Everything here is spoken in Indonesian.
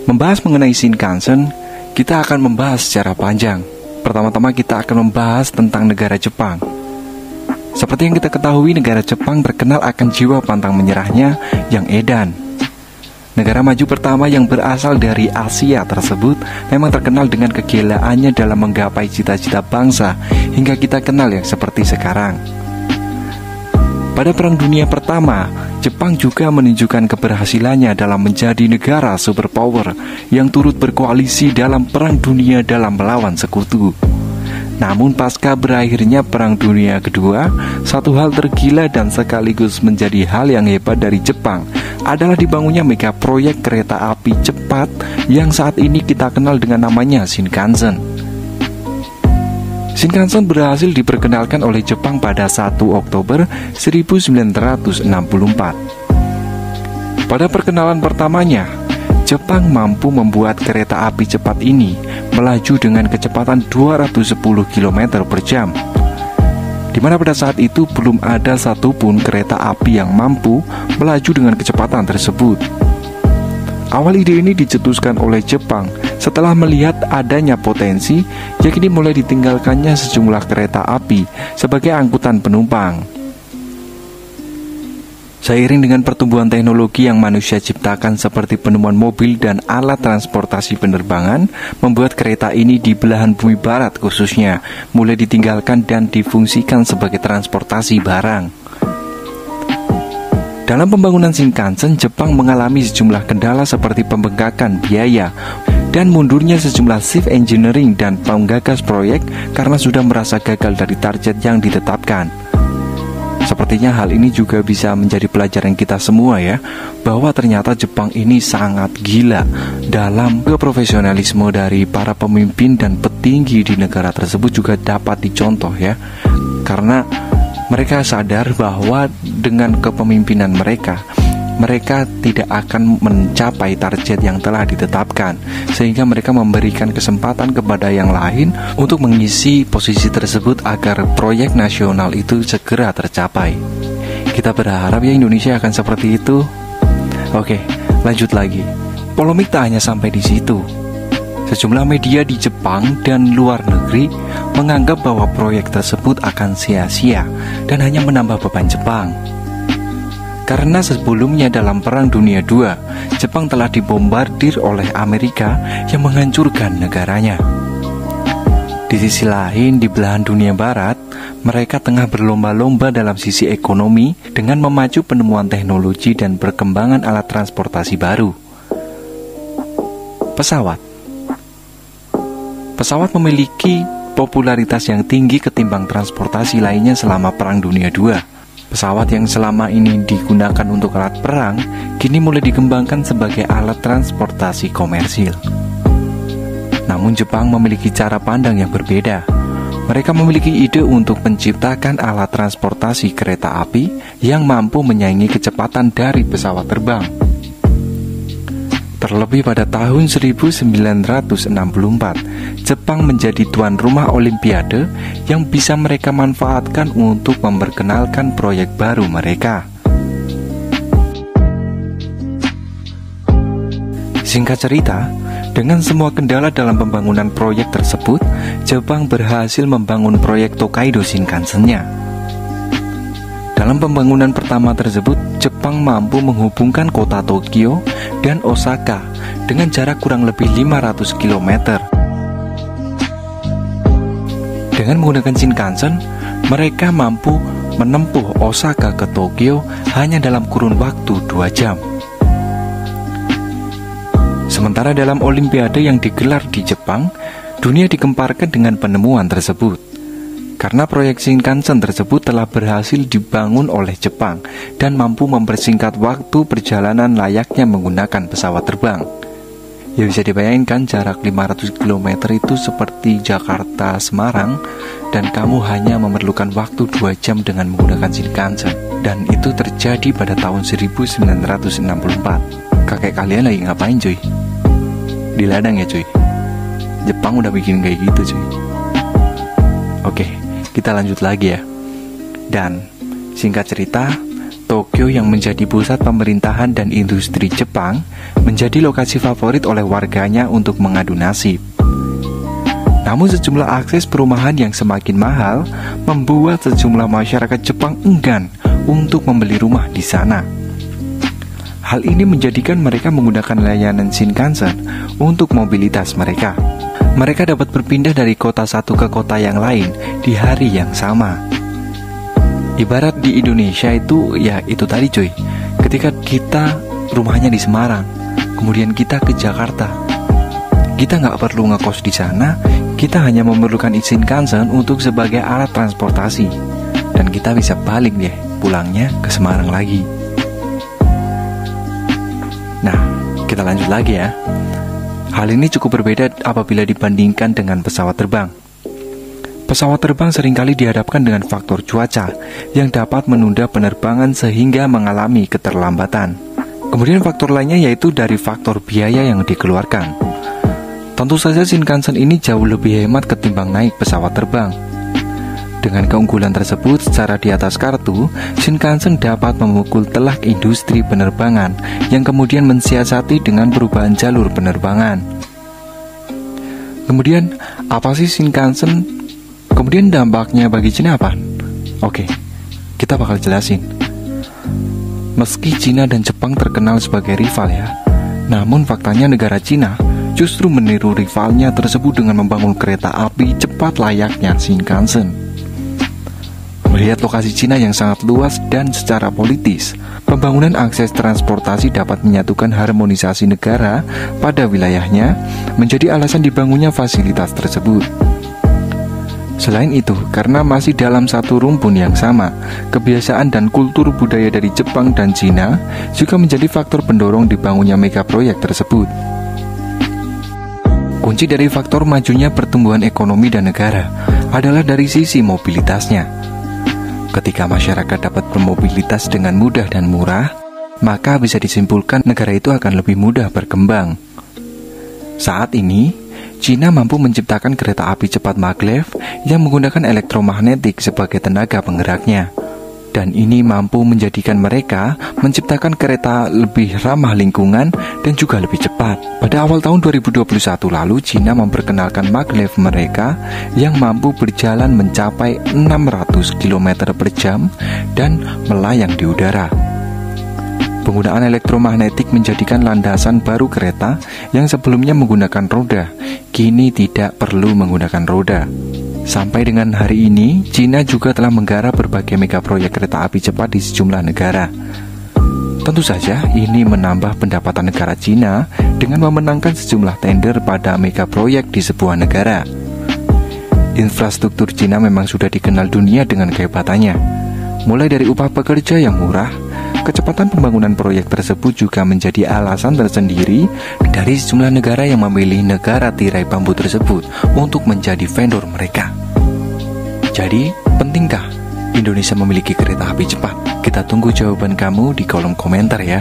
Membahas mengenai Shinkansen, kita akan membahas secara panjang. Pertama-tama kita akan membahas tentang negara Jepang. Seperti yang kita ketahui, negara Jepang terkenal akan jiwa pantang menyerahnya yang edan. Negara maju pertama yang berasal dari Asia tersebut memang terkenal dengan kegilaannya dalam menggapai cita-cita bangsa hingga kita kenal yang seperti sekarang. Pada Perang Dunia Pertama, Jepang juga menunjukkan keberhasilannya dalam menjadi negara superpower yang turut berkoalisi dalam Perang Dunia dalam melawan sekutu. Namun pasca berakhirnya Perang Dunia Kedua, satu hal tergila dan sekaligus menjadi hal yang hebat dari Jepang adalah dibangunnya mega proyek kereta api cepat yang saat ini kita kenal dengan namanya Shinkansen. Shinkansen berhasil diperkenalkan oleh Jepang pada 1 Oktober 1964. Pada perkenalan pertamanya, Jepang mampu membuat kereta api cepat ini melaju dengan kecepatan 210 km per jam, di mana pada saat itu belum ada satupun kereta api yang mampu melaju dengan kecepatan tersebut. Awal ide ini dicetuskan oleh Jepang setelah melihat adanya potensi, yakni mulai ditinggalkannya sejumlah kereta api sebagai angkutan penumpang. Seiring dengan pertumbuhan teknologi yang manusia ciptakan seperti penemuan mobil dan alat transportasi penerbangan, membuat kereta ini di belahan bumi barat khususnya mulai ditinggalkan dan difungsikan sebagai transportasi barang. Dalam pembangunan Shinkansen, Jepang mengalami sejumlah kendala seperti pembengkakan biaya dan mundurnya sejumlah shift engineering dan penggagas proyek karena sudah merasa gagal dari target yang ditetapkan. Sepertinya hal ini juga bisa menjadi pelajaran kita semua ya, bahwa ternyata Jepang ini sangat gila dalam profesionalisme dari para pemimpin dan petinggi di negara tersebut juga dapat dicontoh ya. Karena mereka sadar bahwa dengan kepemimpinan mereka tidak akan mencapai target yang telah ditetapkan, sehingga mereka memberikan kesempatan kepada yang lain untuk mengisi posisi tersebut agar proyek nasional itu segera tercapai. Kita berharap ya Indonesia akan seperti itu. Oke, lanjut lagi. Polemik tak hanya sampai di situ. Sejumlah media di Jepang dan luar negeri menganggap bahwa proyek tersebut akan sia-sia dan hanya menambah beban Jepang. Karena sebelumnya dalam Perang Dunia II, Jepang telah dibombardir oleh Amerika yang menghancurkan negaranya. Di sisi lain, di belahan dunia barat, mereka tengah berlomba-lomba dalam sisi ekonomi dengan memacu penemuan teknologi dan perkembangan alat transportasi baru. Pesawat memiliki popularitas yang tinggi ketimbang transportasi lainnya selama Perang Dunia II. Pesawat yang selama ini digunakan untuk alat perang, kini mulai dikembangkan sebagai alat transportasi komersil. Namun Jepang memiliki cara pandang yang berbeda. Mereka memiliki ide untuk menciptakan alat transportasi kereta api yang mampu menyaingi kecepatan dari pesawat terbang. Terlebih pada tahun 1964, Jepang menjadi tuan rumah Olimpiade yang bisa mereka manfaatkan untuk memperkenalkan proyek baru mereka. Singkat cerita, dengan semua kendala dalam pembangunan proyek tersebut, Jepang berhasil membangun proyek Tokaido Shinkansen-nya. Dalam pembangunan pertama tersebut, Jepang mampu menghubungkan kota Tokyo dan Osaka dengan jarak kurang lebih 500 km. Dengan menggunakan Shinkansen, mereka mampu menempuh Osaka ke Tokyo hanya dalam kurun waktu 2 jam. Sementara dalam Olimpiade yang digelar di Jepang, dunia dikemparkan dengan penemuan tersebut. Karena proyek Shinkansen tersebut telah berhasil dibangun oleh Jepang dan mampu mempersingkat waktu perjalanan layaknya menggunakan pesawat terbang. Ya bisa dibayangkan jarak 500 km itu seperti Jakarta-Semarang dan kamu hanya memerlukan waktu 2 jam dengan menggunakan Shinkansen. Dan itu terjadi pada tahun 1964. Kakek kalian lagi ngapain cuy? Di ladang ya cuy? Jepang udah bikin kayak gitu cuy. Oke, kita lanjut lagi ya. Dan singkat cerita, Tokyo yang menjadi pusat pemerintahan dan industri Jepang menjadi lokasi favorit oleh warganya untuk mengadu nasib. Namun sejumlah akses perumahan yang semakin mahal membuat sejumlah masyarakat Jepang enggan untuk membeli rumah di sana. Hal ini menjadikan mereka menggunakan layanan Shinkansen untuk mobilitas mereka. Mereka dapat berpindah dari kota satu ke kota yang lain di hari yang sama. Ibarat di Indonesia itu, ya itu tadi cuy, ketika kita rumahnya di Semarang, kemudian kita ke Jakarta, kita nggak perlu ngekos di sana, kita hanya memerlukan Shinkansen untuk sebagai alat transportasi, dan kita bisa balik deh, pulangnya ke Semarang lagi. Nah, kita lanjut lagi ya. Hal ini cukup berbeda apabila dibandingkan dengan pesawat terbang. Pesawat terbang seringkali dihadapkan dengan faktor cuaca yang dapat menunda penerbangan sehingga mengalami keterlambatan. Kemudian faktor lainnya yaitu dari faktor biaya yang dikeluarkan. Tentu saja Shinkansen ini jauh lebih hemat ketimbang naik pesawat terbang. Dengan keunggulan tersebut secara di atas kartu, Shinkansen dapat memukul telak industri penerbangan yang kemudian mensiasati dengan perubahan jalur penerbangan. Kemudian, apa sih Shinkansen? Kemudian dampaknya bagi Cina apa? Oke, kita bakal jelasin. Meski Cina dan Jepang terkenal sebagai rival ya, namun faktanya negara Cina justru meniru rivalnya tersebut dengan membangun kereta api cepat layaknya Shinkansen. Melihat lokasi Cina yang sangat luas dan secara politis, pembangunan akses transportasi dapat menyatukan harmonisasi negara pada wilayahnya menjadi alasan dibangunnya fasilitas tersebut. Selain itu, karena masih dalam satu rumpun yang sama, kebiasaan dan kultur budaya dari Jepang dan Cina juga menjadi faktor pendorong dibangunnya mega proyek tersebut. Kunci dari faktor majunya pertumbuhan ekonomi dan negara adalah dari sisi mobilitasnya. Ketika masyarakat dapat bermobilitas dengan mudah dan murah, maka bisa disimpulkan negara itu akan lebih mudah berkembang. Saat ini, Cina mampu menciptakan kereta api cepat maglev yang menggunakan elektromagnetik sebagai tenaga penggeraknya. Dan ini mampu menjadikan mereka menciptakan kereta lebih ramah lingkungan dan juga lebih cepat. Pada awal tahun 2021 lalu, Cina memperkenalkan maglev mereka yang mampu berjalan mencapai 600 km per jam dan melayang di udara. Penggunaan elektromagnetik menjadikan landasan baru kereta yang sebelumnya menggunakan roda, kini tidak perlu menggunakan roda. Sampai dengan hari ini, Cina juga telah menggarap berbagai mega proyek kereta api cepat di sejumlah negara. Tentu saja, ini menambah pendapatan negara Cina dengan memenangkan sejumlah tender pada mega proyek di sebuah negara. Infrastruktur Cina memang sudah dikenal dunia dengan kehebatannya. Mulai dari upah pekerja yang murah, kecepatan pembangunan proyek tersebut juga menjadi alasan tersendiri dari sejumlah negara yang memilih negara tirai bambu tersebut untuk menjadi vendor mereka. Jadi, pentingkah Indonesia memiliki kereta api cepat? Kita tunggu jawaban kamu di kolom komentar ya.